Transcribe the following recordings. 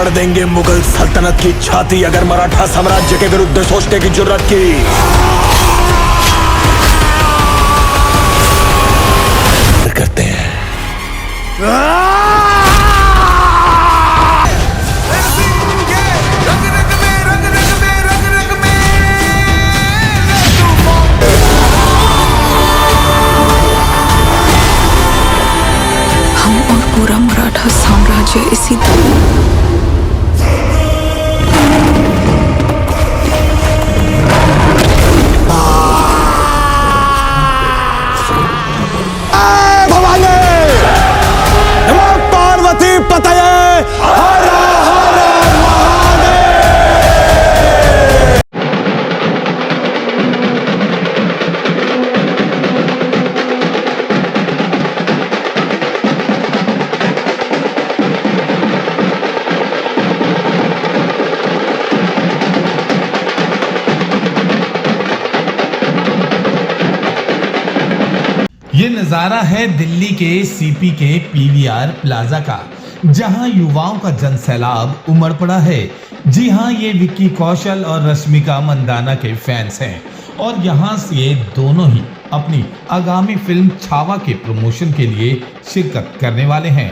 फाड़ देंगे मुगल सल्तनत की छाती अगर मराठा साम्राज्य के विरुद्ध सोचने की जुर्रत की। करते हैं। हम और पूरा मराठा साम्राज्य इसी पार्वती पतये हर हर ये नजारा है दिल्ली के सीपी के पीवीआर प्लाजा का, जहां युवाओं का जनसैलाब उमड़ पड़ा है। जी हां, ये विक्की कौशल और रश्मिका मंदाना के फैंस हैं और यहां से ये दोनों ही अपनी आगामी फिल्म छावा के प्रमोशन के लिए शिरकत करने वाले हैं।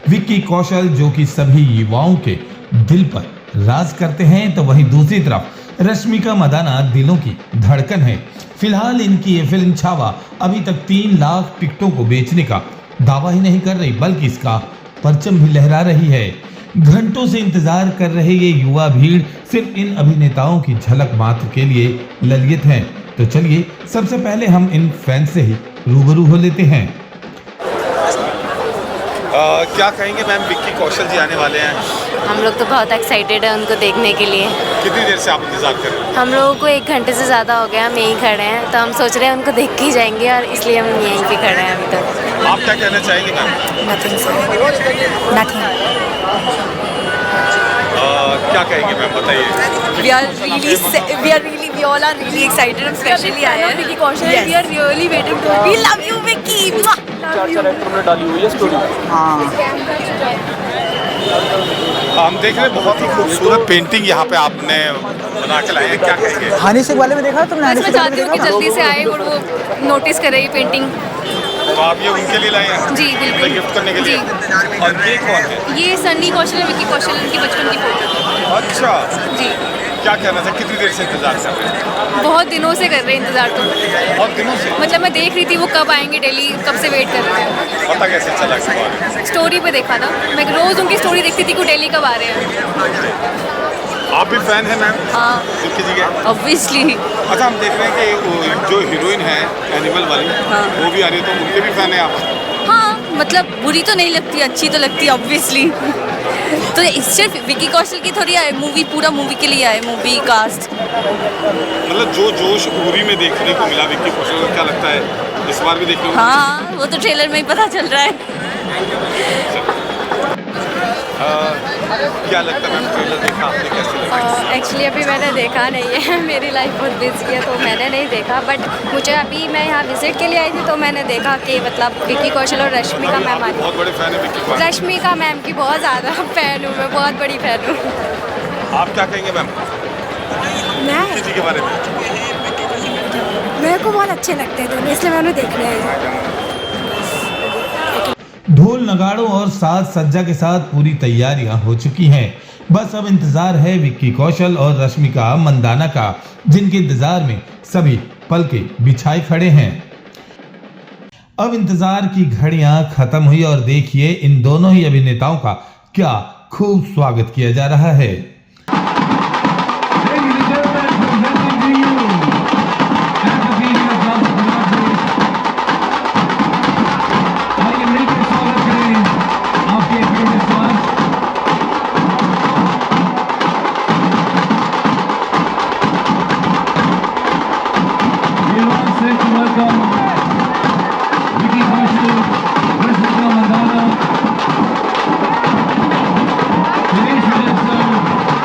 विक्की कौशल जो कि सभी युवाओं के दिल पर राज करते हैं, तो वहीं दूसरी तरफ रश्मिका मंदाना दिलों की धड़कन है। फिलहाल इनकी ये फिल्म छावा अभी तक 3 लाख टिकटों को बेचने का दावा ही नहीं कर रही, बल्कि इसका परचम भी लहरा रही है। घंटों से इंतजार कर रहे ये युवा भीड़ सिर्फ इन अभिनेताओं की झलक मात्र के लिए ललित हैं। तो चलिए सबसे पहले हम इन फैंस से ही रूबरू हो लेते हैं। क्या कहेंगे मैम, विक्की कौशल जी आने वाले हैं? हम लोग तो बहुत एक्साइटेड है उनको देखने के लिए। कितनी देर से आप इंतजार कर रहे हैं? हम लोगों को 1 घंटे से ज़्यादा हो गया, हम यहीं खड़े हैं, तो हम सोच रहे हैं उनको देख के ही जाएंगे और इसलिए हम यहीं पे खड़े हैं अभी तक। आप क्या कहना चाहेंगे मैम? नथिंग। क्या कहेंगे मैम, बताइए। We all are really excited. I'm especially आए हैं Vicky Kaushal. We are really waiting to. We love you, Vicky. हम देख रहे हैं बहुत ही खूबसूरत पेंटिंग यहाँ पे आपने बना के लाए हैं, क्या कहेंगे? हनी सिंह वाले में देखा तुमने? मैं चाहती हूँ कि जल्दी से आए और वो नोटिस करे ये पेंटिंग। तो आप ये उनके लिए लाए हैं? जी बिल्कुल, गिफ्ट करने के लिए। और ये कौन है? ये सन्नी कौशल, विक्की कौशल, उनकी बचपन की फोटो। अच्छा जी। क्या कहना था, कितनी देर से इंतजार कर रहे हैं? बहुत दिनों से कर रहे हैं इंतजार तो। बहुत दिनों से? मतलब मैं देख रही थी वो कब आएंगे दिल्ली, कब से वेट कर रहे हैं। पता कैसे चला इसके बारे में? स्टोरी पे देखा था, मैं रोज उनकी स्टोरी देखती थी कि दिल्ली कब आ रहे हैं। आप भी फैन हैं मैम? हाँ विक्की जी के? ऑब्वियसली। अच्छा, हम देख रहे हैं कि जो हीरोइन है एनिमल वाली, वो भी आ रही है, तो उनके भी फैन हैं आप? हाँ, मतलब बुरी तो नहीं लगती, अच्छी तो लगती है ऑब्वियसली। तो सिर्फ विक्की कौशल की थोड़ी आए मूवी, पूरा मूवी के लिए आए मूवी कास्ट। मतलब जो जोश उरी में देखने को मिला विक्की कौशल का, क्या लगता है इस बार भी देखने को? हाँ, वो तो ट्रेलर में ही पता चल रहा है। क्या लगता है मैम, ट्रेलर देखा आपने, कैसे लगा? एक्चुअली अभी मैंने देखा नहीं है, मेरी लाइफ बहुत बिजी है तो मैंने नहीं देखा, बट मुझे अभी मैं यहाँ विजिट के लिए आई थी तो मैंने देखा कि मतलब विक्की कौशल और रश्मिका मैम आई। बहुत बड़े फैन है विक्की कौशल? रश्मिका मैम की बहुत ज़्यादा फ़ैन हूँ मैं, बहुत बड़ी फ़ैन हूँ। आप क्या कहेंगे मैम विक्की जी के बारे में? मेरे को बहुत अच्छे लगते हैं दोनों, इसलिए मैंने देखने आई। ढोल नगाड़ों और साज सज्जा के साथ पूरी तैयारियां हो चुकी हैं। बस अब इंतजार है विक्की कौशल और रश्मिका मंदाना का, जिनके इंतजार में सभी पलके बिछाए खड़े हैं। अब इंतजार की घड़ियां खत्म हुई और देखिए इन दोनों ही अभिनेताओं का क्या खूब स्वागत किया जा रहा है। Ladies and gentlemen,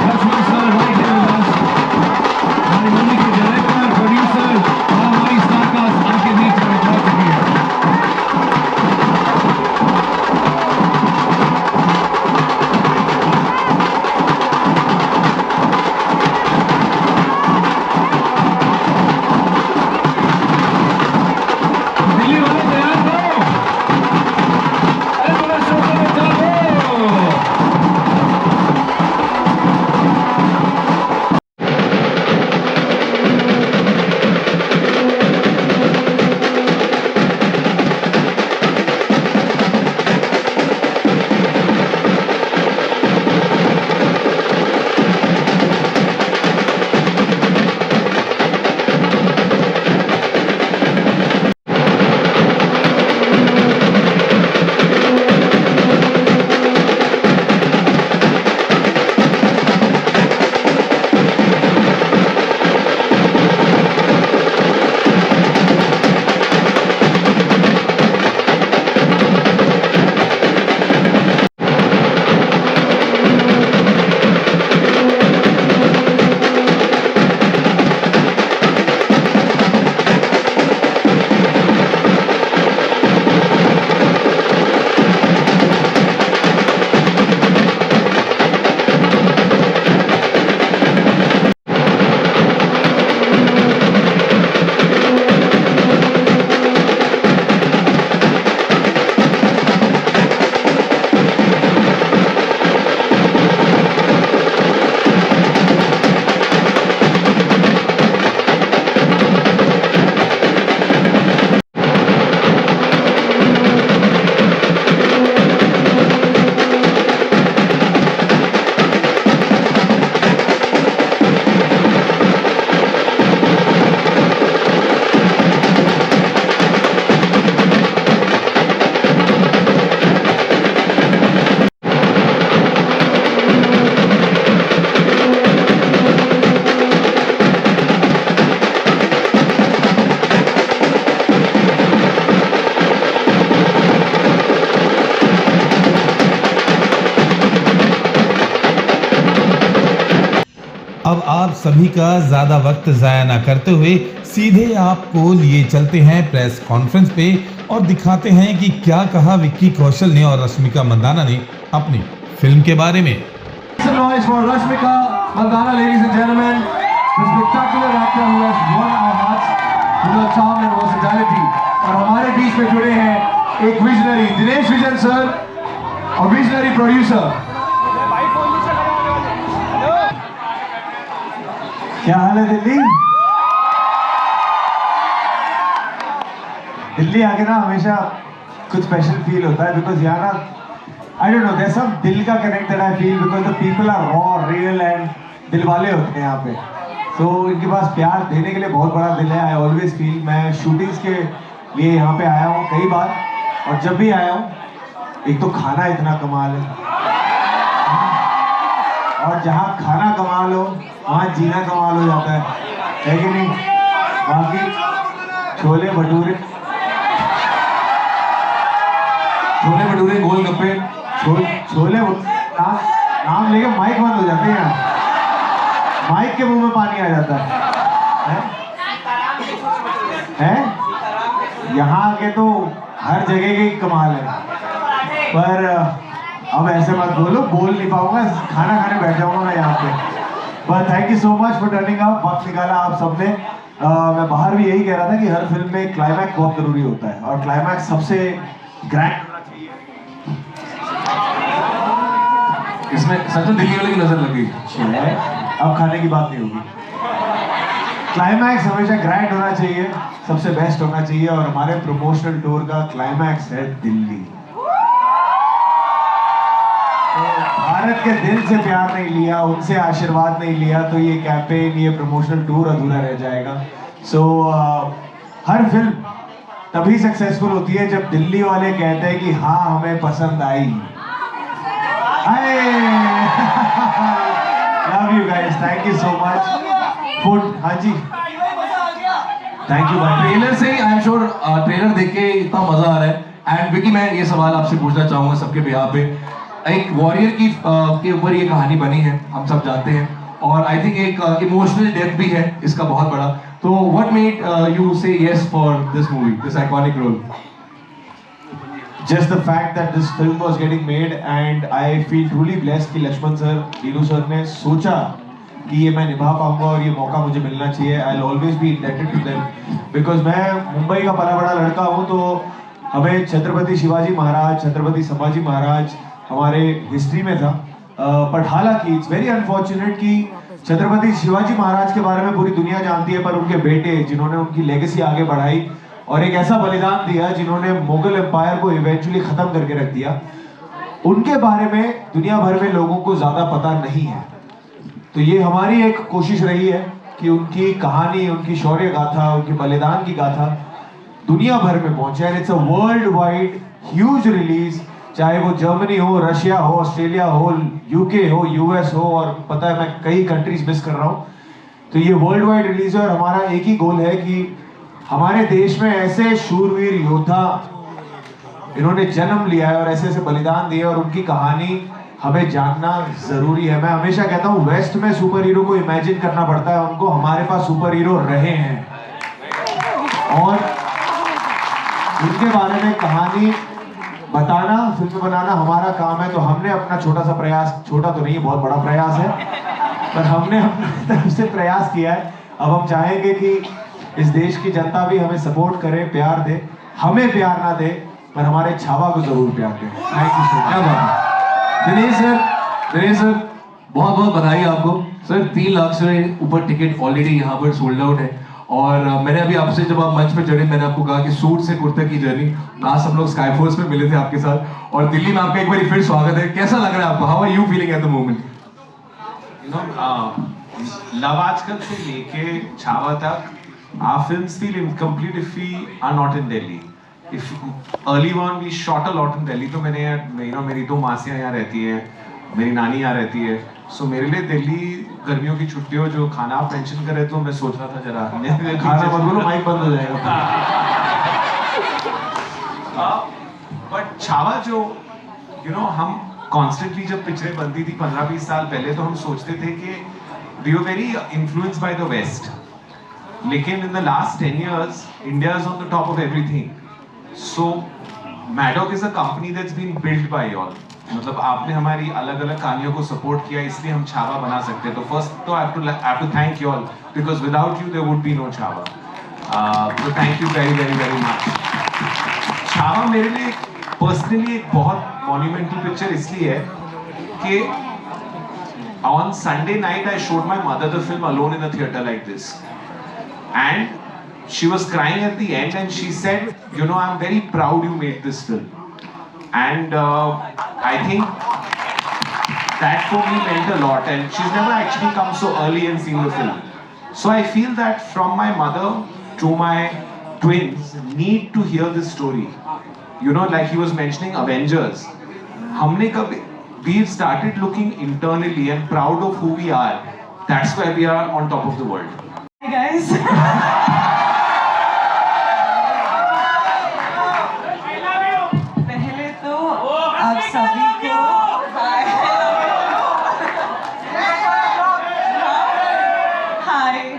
अब आप सभी का ज्यादा वक्त जाया ना करते हुए सीधे आपको लिए चलते हैं प्रेस कॉन्फ्रेंस पे और दिखाते हैं कि क्या कहा विक्की कौशल ने और रश्मिका मंदाना ने अपनी फिल्म के बारे में। Some noise for Rashmika Mandana, ladies and gentlemen, the spectacular actor who has won our hearts with her charm and versatility. और हमारे बीच में जुड़े हैं एक विजनरी दिनेश विजन सर और विजनरी प्रोड्यूसर। क्या हाल है दिल्ली? दिल्ली आके ना हमेशा कुछ स्पेशल फील होता है बिकॉज यहाँ ना I don't know, there's some दिल का connect that I feel because the people are raw, real and दिल वाले होते हैं यहाँ पे। So इनके पास प्यार देने के लिए बहुत बड़ा दिल है। I always feel मैं शूटिंग्स के लिए यहाँ पे आया हूँ कई बार और जब भी आया हूँ एक तो खाना इतना कमाल है और जहाँ खाना कमाल हो वहाँ जीना कमाल हो जाता है कि नहीं? बाकी छोले भटूरे गोलगप्पे छोले नाम लेके माइक बंद हो जाते हैं। माइक के मुंह में पानी आ जाता है? यहाँ आके तो हर जगह की कमाल है पर अब ऐसे मत बोलो, बोल नहीं पाऊंगा, खाना खाने बैठ जाऊंगा मैं यहाँ पे। पर thank you so much for turning up, वक्त निकाला आप सबने। मैं बाहर भी यही कह रहा था कि हर फिल्म में क्लाइमैक्स बहुत जरूरी होता है और क्लाइमैक्स सबसे ग्रैंड इसमें सच में दिल्ली वाले की नजर लग गई। अब खाने की बात नहीं होगी। क्लाइमैक्स हमेशा ग्रैंड होना चाहिए, सबसे बेस्ट होना चाहिए और हमारे प्रमोशनल टूर का क्लाइमैक्स है दिल्ली। तो भारत के दिल से प्यार नहीं लिया, उनसे आशीर्वाद नहीं लिया तो ये कैंपेन, ये प्रमोशनल टूर अधूरा रह जाएगा। सो हर फिल्म तभी सक्सेसफुल होती है जब दिल्ली वाले कहते हैं कि हाँ हमें पसंद आई। Love you guys, thank you so much. Food, हाँ जी, thank you भाई। ट्रेलर से आई एम श्योर ट्रेलर देख के इतना मजा आ रहा है। एंड विकी मैं ये सवाल आपसे पूछना चाहूंगा सबके बिहाफ पे, एक वॉरियर की के ऊपर ये कहानी बनी है, हम सब जानते हैं और आई थिंक एक इमोशनल डेप्थ भी है इसका बहुत बड़ा। तो what made you say yes for this movie, this iconic role? Just the fact that this film was getting made and I feel truly blessed कि लक्ष्मण सर, नीलू सर ने सोचा कि ये मैं निभा पाऊंगा और ये मौका मुझे मिलना चाहिए। I'll always be indebted to them because मैं मुंबई का पला बड़ा लड़का हूँ तो हमें छत्रपति शिवाजी महाराज, छत्रपति संभाजी महाराज हमारे हिस्ट्री में था। बट हालांकि इट्स वेरी अनफॉर्चुनेट कि छत्रपति शिवाजी महाराज के बारे में पूरी दुनिया जानती है पर उनके बेटे जिन्होंने उनकी लेगेसी आगे बढ़ाई और एक ऐसा बलिदान दिया जिन्होंने मुगल एम्पायर को इवेंचुअली खत्म करके रख दिया, उनके बारे में दुनिया भर में लोगों को ज्यादा पता नहीं है। तो ये हमारी एक कोशिश रही है कि उनकी कहानी, उनकी शौर्य गाथा, उनके बलिदान की गाथा दुनिया भर में पहुंचे। And it's a world wide huge release, चाहे वो जर्मनी हो, रशिया हो, ऑस्ट्रेलिया हो, यूके हो, यूएस हो और पता है मैं कई कंट्रीज मिस कर रहा हूँ। तो ये वर्ल्ड वाइड रिलीज है और हमारा एक ही गोल है कि हमारे देश में ऐसे शूरवीर योद्धा इन्होंने जन्म लिया है और ऐसे ऐसे बलिदान दिए और उनकी कहानी हमें जानना जरूरी है। मैं हमेशा कहता हूँ वेस्ट में सुपर हीरो को इमेजिन करना पड़ता है उनको, हमारे पास सुपर हीरो रहे हैं और उनके बारे में कहानी बताना, फिल्म बनाना हमारा काम है। तो हमने अपना छोटा सा प्रयास, छोटा तो नहीं बहुत बड़ा प्रयास है, पर हमने अपनी तरफ से प्रयास किया है। अब हम चाहेंगे कि इस देश की जनता भी हमें सपोर्ट करे, प्यार दे, हमें प्यार ना दे पर हमारे छावा को जरूर प्यार दे। Thank you so much. क्या बात है दिनेश सर, बहुत बहुत बधाई आपको सर। 3 लाख से ऊपर टिकट ऑलरेडी यहाँ पर सोल्ड आउट है और मैंने अभी आपसे जब आप मंच पे चढ़े मैंने आपको कहा कि सूट से कुर्ते की जर्नी, आज हम लोग स्काई फोर्स में मिले थे आपके साथ और दिल्ली में आपका एक बार फिर स्वागत है। कैसा लग रहा है आपको? How are you feeling at the moment? Love Aaj Kal से लेके छावा तक our films feel incomplete if we are not in Delhi. If early on we shot a lot in Delhi, तो मैंने मेरी 2 मासियाँ यहाँ रहती हैं, मेरी नानी यहाँ रहती है, सो मेरे लिए दिल्ली गर्मियों की छुट्टियों जो खाना आप मेंशन कर रहे तो मैं सोच रहा था जरा खाना मत बोलो, माइक बंद हो जाएगा। बट छावा जो हम कॉन्स्टेंटली जब पिक्चरें बनती थी 15-20 साल पहले तो हम सोचते थे कि we were very influenced by the West. लेकिन in the last 10 years, India is on the top of everything. So Maddock is a company that's been built by y'all. मतलब आपने हमारी अलग-अलग कहानियों को सपोर्ट किया, इसलिए हम छावा बना सकते हैं. तो first तो I have to thank you all because without you there would be no Chhaava. So thank you very very very much. Chhaava मेरे लिए पर्सनली एक बहुत monumental picture इसलिए है कि on Sunday night I showed my mother the film alone in a theater like this, and she was crying at the end and she said, you know, I'm very proud you made this film. And I think that for me meant a lot, and she's never actually come so early and seen the film. So I feel that from my mother to my twins need to hear this story. You know, like he was mentioning Avengers. हमने कब we've started looking internally and proud of who we are. That's why we are on top of the world. Hey guys. पहले तो आप सभी को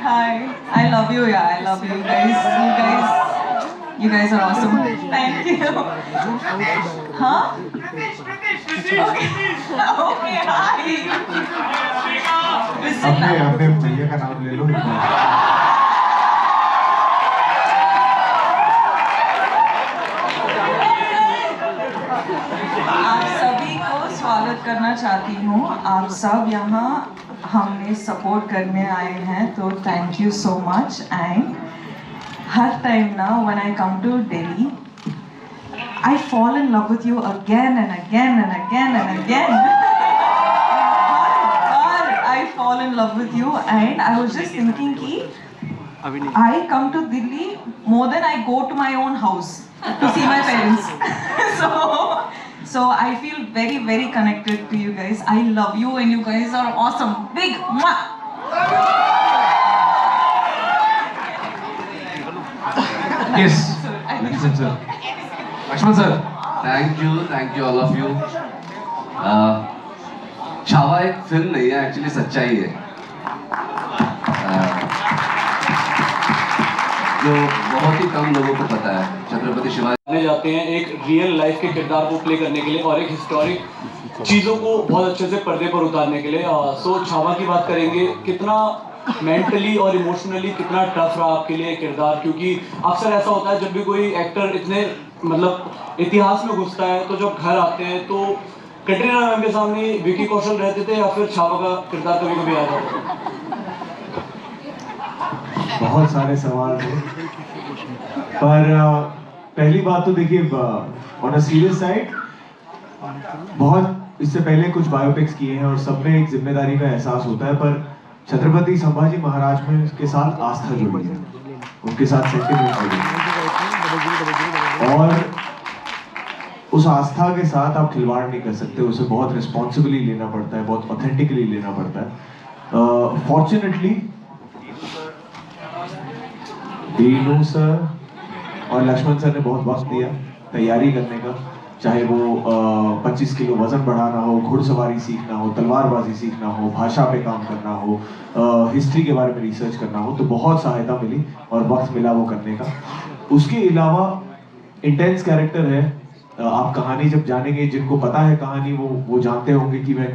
hi. I love you, yeah. I love you guys. You guys are awesome. Thank you. Huh? Okay, hi. अपने भैया का नाम ले लो. आप सभी को स्वागत करना चाहती हूँ. आप सब यहाँ हमने सपोर्ट करने आए हैं, तो thank you so much. And her time ना when I come to Delhi, I fall in love with you again and again and again and again. I fall in love with you, and I was just thinking कि I come to Delhi more than I go to my own house to see my parents. So I feel very very connected to you guys. I love you and you guys are awesome. Big mwah. Yes, Lakshman sir. Lakshman sir, thank you all of you. Chhaava एक film नहीं है, actually सच्चाई है, जो बहुत ही कम लोगों को पता है. छत्रपति शिवाजी जाते हैं एक रियल लाइफ के किरदार को प्ले करने के लिए और एक हिस्टोरिक चीज़ों को बहुत अच्छे से पर्दे पर उतारने के लिए. सो छावा की बात करेंगे, कितना मेंटली और इमोशनली कितना टफ रहा आपके लिए किरदार, क्योंकि अक्सर ऐसा होता है जब भी कोई एक्टर इतने मतलब इतिहास में घुसता है तो जब घर आते हैं तो कैटरीना मैम के सामने विकी कौशल रहते थे या फिर छावा का किरदार कभी कभी आया था? बहुत सारे सवाल थे, पर पहली बात तो देखिए, ऑन अ सीरियस साइड बहुत इससे पहले कुछ बायोपिक्स किए हैं और सब में एक जिम्मेदारी का एहसास होता है, पर छत्रपति संभाजी महाराज में के साथ आस्था जुड़ी है, उनके साथ सेंटिमेंट जुड़ी है, और उस आस्था के साथ आप खिलवाड़ नहीं कर सकते. उसे बहुत रिस्पॉन्सिबली लेना पड़ता है, बहुत ऑथेंटिकली लेना पड़ता है. फॉर्चुनेटली दीनू सर और लक्ष्मण सर ने बहुत वक्त दिया तैयारी करने का, चाहे वो 25 किलो वजन बढ़ाना हो, घुड़सवारी सीखना हो, तलवारबाजी सीखना हो, भाषा पे काम करना हो, हिस्ट्री के बारे में रिसर्च करना हो, तो बहुत सहायता मिली और वक्त मिला वो करने का. उसके अलावा इंटेंस कैरेक्टर है. आप कहानी जब जानेंगे, जिनको पता है कहानी वो जानते होंगे कि मैं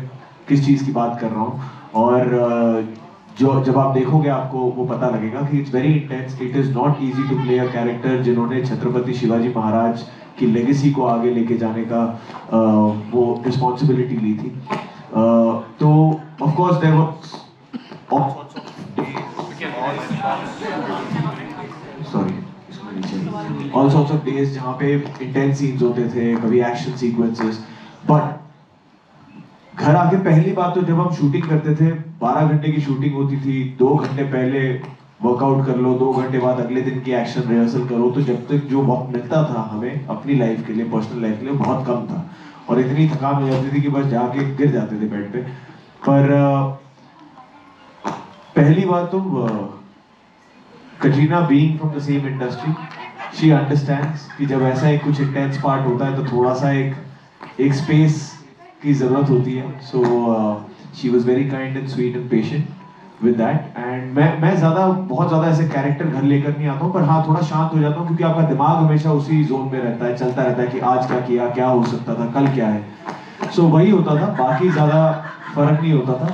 किस चीज़ की बात कर रहा हूँ, और जब आप देखोगे आपको वो पता लगेगा कि it's very intense. It is not easy to play a character जिन्होंने छत्रपति शिवाजी महाराज की लेगेसी को आगे लेके जाने का वो रिस्पॉन्सिबिलिटी ली थी. तो of course there was all sorts of days जहाँ पे इंटेंस सीन्स होते थे, कभी एक्शन सीक्वेंसेस. बट घर आके पहली बात तो जब हम शूटिंग करते थे, 12 घंटे की शूटिंग होती थी, 2 घंटे पहले वर्कआउट कर लो, 2 घंटे बाद अगले दिन की एक्शन रिहर्सल करो, तो जब तक जो वक्त मिलता था हमें अपनी लाइफ के लिए, पर्सनल लाइफ के लिए, बहुत कम था, और इतनी थकान हो जाती थी कि बस जाके गिर जाते थे बेड पे. पर पहली बात तो Katrina being from the same industry, she understands कि जब ऐसा एक कुछ इंटेंस पार्ट होता है तो थोड़ा सा एक स्पेस की ज़रूरत होती है. So she was very kind and sweet and patient. with that. And मैं बहुत ज़्यादा ऐसे कैरेक्टर घर लेकर नहीं आता हूँ, पर हाँ थोड़ा शांत हो जाता हूँ क्योंकि आपका दिमाग हमेशा उसी जोन में रहता है, चलता रहता है कि आज क्या किया, क्या हो सकता था, कल क्या है. So वही होता था, बाकी ज़्यादा फर्क नहीं होता था.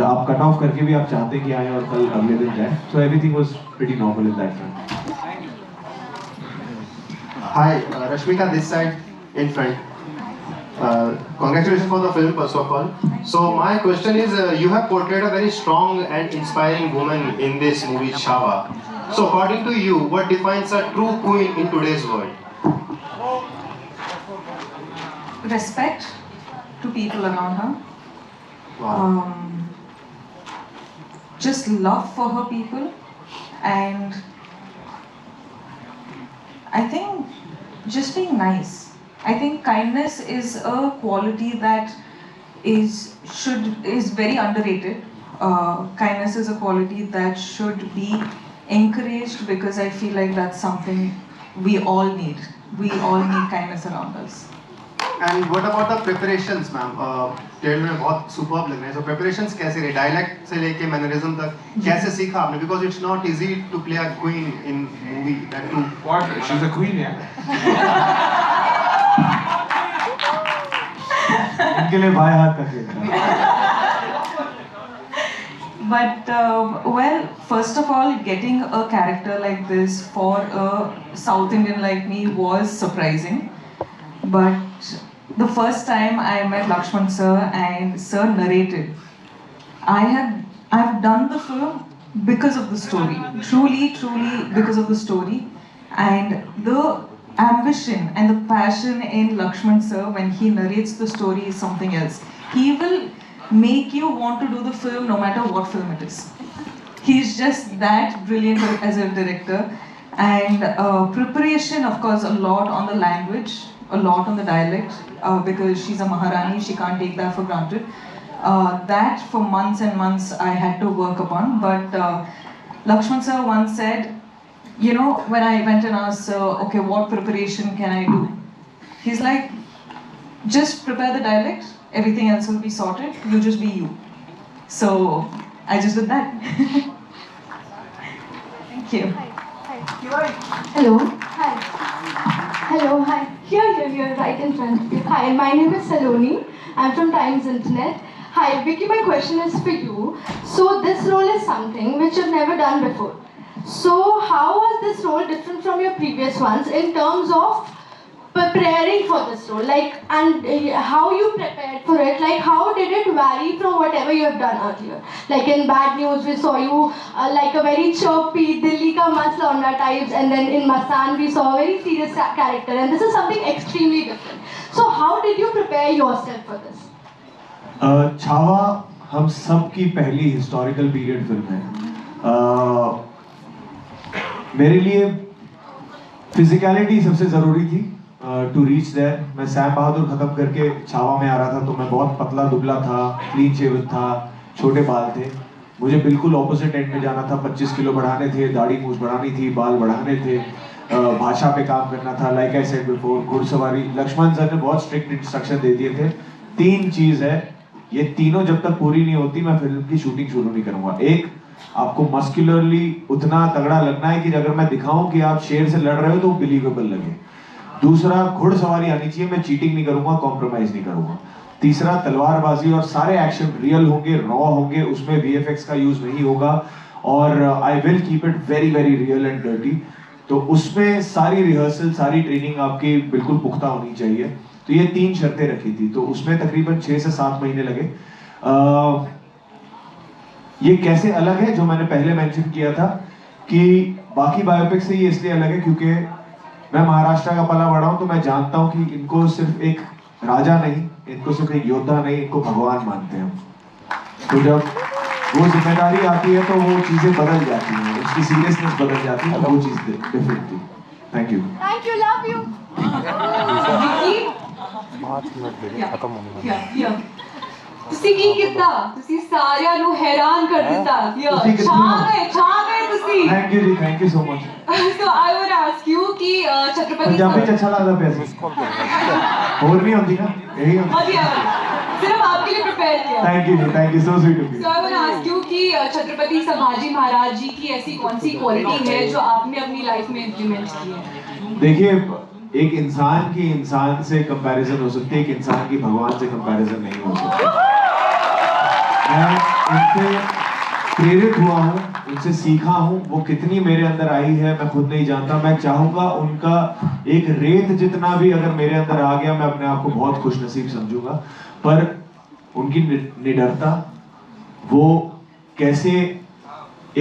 आप कट ऑफ करके भी आप चाहते कि आए और कल अगले दिन जाए. So everything was pretty normal in that front. Hi, Rashmika this side in front. Congratulations for the film first of all. So my question is, you have portrayed a very strong and inspiring woman in this movie Chhaava. So according to you, what defines a true queen in today's world? Respect to people around her. Wow. Just love for her people, and I think just being nice. I think kindness is a quality that is very underrated. Kindness is a quality that should be encouraged because I feel like that's something we all need. We all need kindness around us. And what about the preparations, ma'am? Trailer में बहुत superb लग रहे हैं. So preparations कैसे रहे? Dialect से लेके mannerism तक कैसे सीखा आपने? Because it's not easy to play a queen in movie. That too. What? She's a queen, yeah. इनके लिए बाएं हाथ का खेल था. But well, first of all, getting a character like this for a South Indian like me was surprising. But the first time I met Lakshman sir and sir narrated, I've done the film because of the story, truly because of the story, and the ambition and the passion in Lakshman sir when he narrates the story is something else. He will make you want to do the film no matter what film it is. He's just that brilliant as a director. And preparation, of course, a lot on the language, a lot on the dialect, because she's a Maharani, she can't take that for granted. That for months and months I had to work upon. But Lakshman sir once said, you know, when I went and asked, okay, what preparation can I do? He's like, just prepare the dialect, everything else will be sorted, you just be you. So I just did that. Thank you. Hello. Hi. Hello, hi. Here, right in front of you. Hi, my name is Saloni. I'm from Times Internet. Hi, Vicky, my question is for you. So this role is something which you've never done before. So how was this role different from your previous ones in terms of preparing for this role? Like, and how you prepared for it? Like, how did it vary from whatever you have done earlier? Like in Bad News, we saw you like a very chirpy Dilli ka Mast Launda types, and then in Masaan we saw a very serious character, and this is something extremely different. So how did you prepare yourself for this? Chhaava हम सब की पहली historical period film है. मेरे लिए physicality सबसे ज़रूरी थी टू रीच देयर. मैं सैम बहादुर ख़त्म करके छावा में आ रहा था तो मैं बहुत पतला दुबला था, क्लीन शेवन था, छोटे बाल थे. मुझे बिल्कुल ऑपोजिट एंड में जाना था. 25 किलो बढ़ाने थे, दाढ़ी मूछ बढ़ानी थी, बाल बढ़ाने थे, भाषा पे काम करना था. लाइक आई सेड बिफोर, घुड़सवारी. लक्ष्मण सर ने बहुत स्ट्रिक्ट इंस्ट्रक्शन दे दिए थे. 3 चीज़ है, ये तीनों जब तक पूरी नहीं होती मैं फिल्म की शूटिंग शुरू नहीं करूँगा. एक, आपको मस्कुलरली उतना तगड़ा लगना है कि अगर मैं दिखाऊं कि आप शेर से लड़ रहे हो तो बिलीवेबल लगे. दूसरा, घुड़सवारी आनी चाहिए. मैं चीटिंग नहीं करूंगा, कॉम्प्रोमाइज नहीं करूंगा. तीसरा, तलवारबाजी और सारे एक्शन रियल होंगे, रॉ होंगे, उसमें वीएफएक्स का यूज नहीं होगा. और I will keep it very very real and dirty. तो उसमें सारी रिहर्सल, सारी ट्रेनिंग आपकी बिल्कुल पुख्ता होनी चाहिए. तो ये 3 शर्तें रखी थी. तो उसमें तकरीबन 6 से 7 महीने लगे. ये कैसे अलग है, जो मैंने पहले मेंशन किया था कि बाकी बायोपिक से ये इसलिए अलग है क्योंकि मैं महाराष्ट्र का पला बड़ा हूं, तो मैं जानता हूं कि इनको सिर्फ एक राजा नहीं, इनको सिर्फ एक योद्धा नहीं, इनको भगवान मानते हैं. तो जब वो जिम्मेदारी आती है तो वो चीजें बदल जाती हैं, उसकी सीरियसनेस बदल जाती है. तो वो चीज डिफरेंट थी. Thank you. Thank you, love you. खत्म होने ਤੁਸੀਂ ਕੀ ਕੀਤਾ? ਤੁਸੀਂ ਸਾਰਿਆਂ ਨੂੰ ਹੈਰਾਨ ਕਰ ਦਿੱਤਾ. ਛਾ ਗਏ ਤੁਸੀਂ. Thank you ji, thank you so much. So I would ask you कि छत्रपति पंजाबी च अच्छा लगता पैसे और नहीं होती ना, यही होती. सिर्फ आपके लिए प्रिपेयर खैर किया. Thank you, so sweet of you. So I want to ask you कि छत्रपति संभाजी महाराज जी की ऐसी कौन सी क्वालिटी है जो आपने अपनी लाइफ में इम्प्लीमेंट की है? देखिए, एक इंसान की इंसान से कंपैरिजन हो सकती है, एक इंसान की भगवान से कंपैरिजन नहीं हो सकती. मैं उनसे प्रेरित हुआ हूँ, उनसे सीखा हूँ. वो कितनी मेरे अंदर आई है मैं खुद नहीं जानता. मैं चाहूँगा उनका एक रेत जितना भी अगर मेरे अंदर आ गया, मैं अपने आप को बहुत खुशनसीब समझूंगा. पर उनकी निडरता, वो कैसे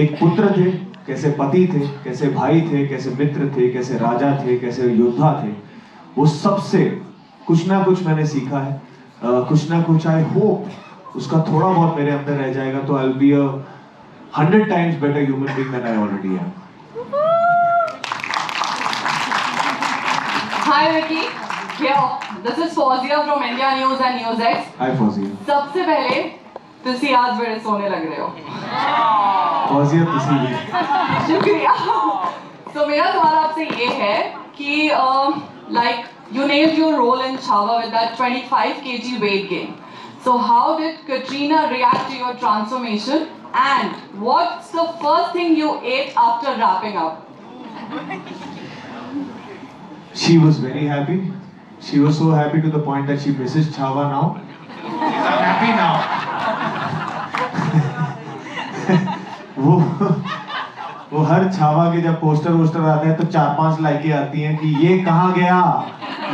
एक पुत्र थे, कैसे पति थे, कैसे भाई थे, कैसे मित्र थे, कैसे राजा थे, कैसे योद्धा थे, वो सबसे कुछ ना कुछ मैंने सीखा है. कुछ ना कुछ आई होप उसका थोड़ा बहुत मेरे अंदर रह जाएगा, तो I will be a 100 times better human being than I already am. Hi Vicky, here. This is Fawzia from India News and NewsX. Hi Fawzia. सबसे पहले तुसी आज बड़े सोने लग रहे हो. Fawzia तुसी भी. शुक्रिया. तो मेरा सवाल आपसे ये है कि like you nailed your role in Chhaava with that 25 kg weight gain. So how did Katrina react to your transformation? And what's the first thing you ate after wrapping up? She was very happy. She was so happy to the point that she misses Chhaava now. She's happy now. वो हर छावा के जब poster आते हैं तो 4-5 लाइकें आती हैं कि ये कहाँ गया,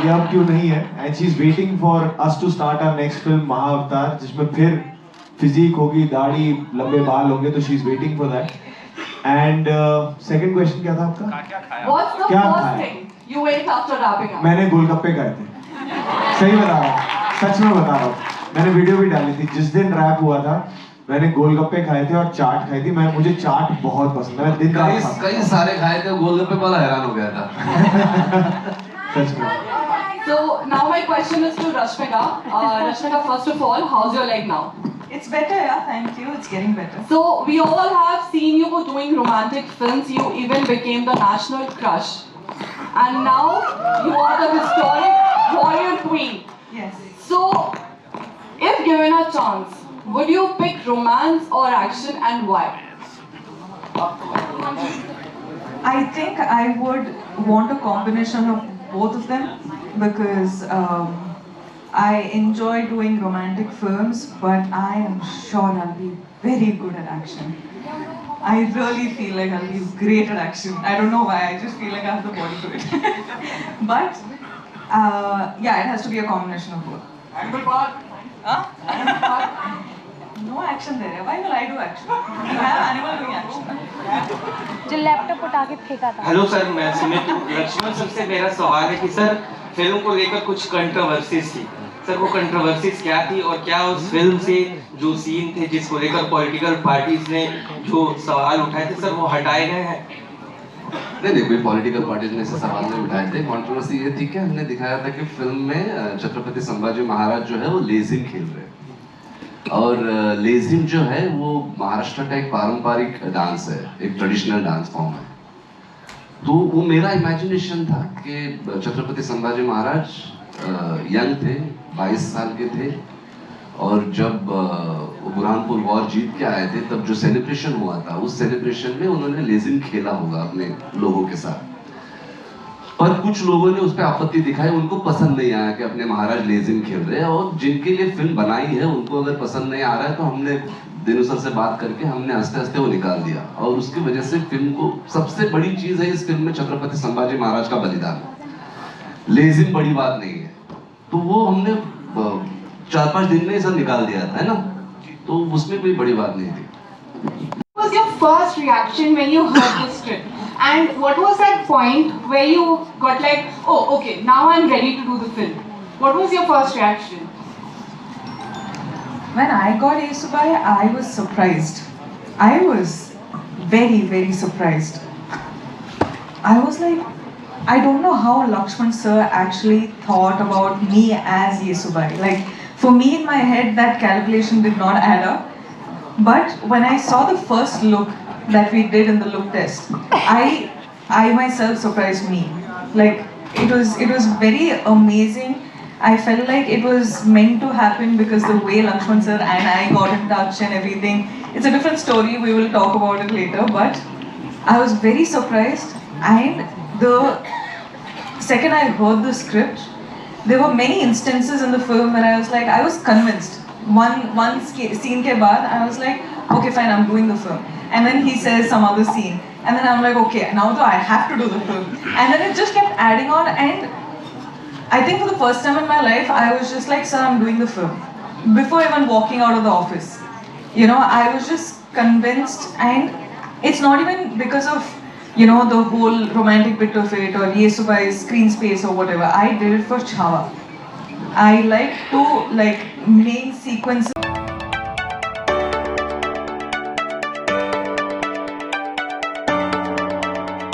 ये अब क्यों नहीं है. And she's waiting for us to start our next film महाअवतार, जिसमें फिर फिजिक होगी, दाढ़ी, लंबे बाल होंगे, तो she is waiting for that. And second question क्या था आपका? What's the first thing you ate after wrapping up? मैंने गोलगप्पे खाए थे. सही बता रहा हूँ, सच में बता रहा हूँ. मैंने वीडियो भी डाली थी. जिस दिन रैप हुआ था मैंने गोलगप्पे खाए थे और चाट खाई थी. मुझे चाट बहुत पसंद है. दिन रात कई सारे खाए थे. गोलगप्पे वाला हैरान हो गया था. सच में. So now my question is to Rashmika. Rashmika, first of all, how's your leg now? It's better, yeah, thank you. It's getting better. So we all have seen you doing romantic films. You even became the national crush. And now you are the historic warrior queen. Yes. So if given a chance, would you pick romance or action and why? I think I would want a combination of both of them because I enjoy doing romantic films, but I am sure I'll be very good at action. I really feel like I'll be great at action. I don't know why, I just feel like I have the body for it. But yeah, it has to be a combination of both. Animal part? Huh? Animal part? No action there. Why will I do action? You have animal doing action. जो laptop उठा के फेंका था. Hello sir, मैं Sumit. Lakshman sir से मेरा सवाल है कि सर फिल्म को लेकर कुछ कंट्रोवर्सीज थी. सर वो कंट्रोवर्सीज क्या थी और क्या उस फिल्म से जो सीन थे जिसको लेकर पॉलिटिकल पार्टीज ने जो सवाल उठाए थे सर वो हटाए गए हैं? नहीं, कोई पॉलिटिकल पार्टीज ने ऐसे सवाल नहीं उठाए थे. कंट्रोवर्सी ये थी कि हमने दिखाया था कि फिल्म में छत्रपति संभाजी महाराज जो है वो लेजिम खेल रहे हैं. और लेजिम जो है वो महाराष्ट्र का एक पारंपरिक डांस है, एक ट्रेडिशनल डांस फॉर्म है. तो वो मेरा इमेजिनेशन था कि छत्रपति संभाजी महाराज यंग थे, 22 साल के थे, और जब बुरहानपुर वॉर जीत के आए थे तब जो सेलिब्रेशन हुआ था उस सेलिब्रेशन में उन्होंने लेजिम खेला होगा अपने लोगों के साथ. पर कुछ लोगों ने उस पर आपत्ति दिखाई, उनको पसंद नहीं आया कि अपने महाराज लेजिम खेल रहे हैं. और जिनके लिए फिल्म बनाई है उनको अगर पसंद नहीं आ रहा है तो हमने दिनू सर से बात करके हमने हंसते हंसते वो निकाल दिया. और उसकी वजह से फिल्म को सबसे बड़ी चीज है इस फिल्म में छत्रपति संभाजी महाराज का बलिदान. लेजिम बड़ी बात नहीं है, तो वो हमने 4-5 दिन में ही सब निकाल दिया था, है ना. तो उसमें कोई बड़ी बात नहीं थी. What was your first reaction when you heard the script? And what was that point where you got like, oh, okay, now I'm ready to do the film? What was your first reaction? When I got Yesubai, I was surprised. I was very, very surprised. I was like, I don't know how Lakshman sir actually thought about me as Yesubai. Like, for me in my head, that calculation did not add up. But when I saw the first look that we did in the look test, I myself surprised me. Like, it was very amazing, I felt like it was meant to happen because the way Lakshman sir and I got in touch and everything. It's a different story, we will talk about it later, but I was very surprised, and the second I heard the script, there were many instances in the film where I was like, I was convinced. One scene ke baad, I was like, okay fine, I'm doing the film. And then he says some other scene. And then I'm like, okay, now though I have to do the film. And then it just kept adding on, and I think for the first time in my life, I was just like, sir, I'm doing the film. Before even walking out of the office. You know, I was just convinced, and it's not even because of, you know, the whole romantic bit of it or Ye Subhai's screen space or whatever. I did it for Chhava. I like to, main sequences.